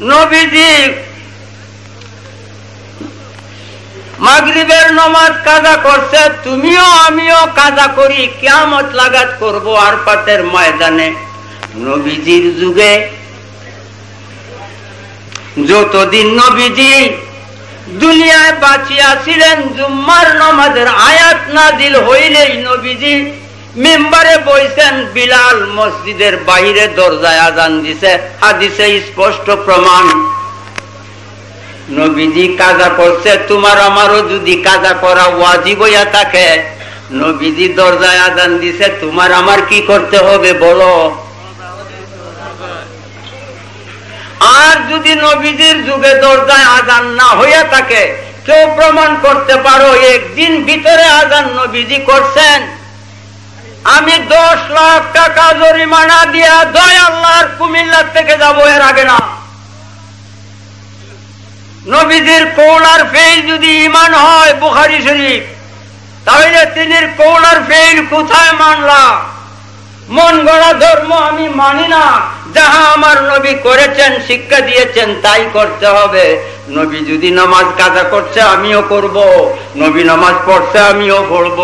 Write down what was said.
নবীজি মাগরিবের নামাজ কাজা করছে, তুমিও আমিও কাজা করি, কিয়ামত লাগাত করব আরফাতের ময়দানে। নবীজির যুগে যতদিন নবীজি দুনিয়ায় বাঁচিয়া ছিলেন, জুম্মার নামাজের আয়াত নাজিল হইলেই নবীজি মিম্বারে বইছেন, বিলাল মসজিদের বাইরে দরজায় আজান দিছে। হাদিসে স্পষ্ট প্রমাণ। নবীজি কাজা করছে, তোমার আমারও যদি কাজা করা ওয়াজিব হইয়া থাকে, নবীজি দরজায় আজান দিছে, তোমার আমার কি করতে হবে বলো? আর যদি নবীজির যুগে দরজায় আজান না হইয়া থাকে, কেউ প্রমাণ করতে পারো একদিন ভিতরে আজান নবীজি করছেন? আমি 10 লাখ টাকা জরিমানা দিয়া দয় আল্লাহর কুমিল্লা থেকে যাবো, এর আগে না। নবীজির কৌল আর ফেল যদি ঈমান হয় বুখারী শরীফ, তাহলে তিনি কৌল আর ফেল কোথায় মানলা? মন গড়া ধর্ম আমি মানি না। যাহা আমার নবী করেছেন, শিক্ষা দিয়েছেন, তাই করতে হবে। নবী যদি নামাজ কাজা করছে, আমিও করব। নবী নামাজ পড়ছে, আমিও পড়ব।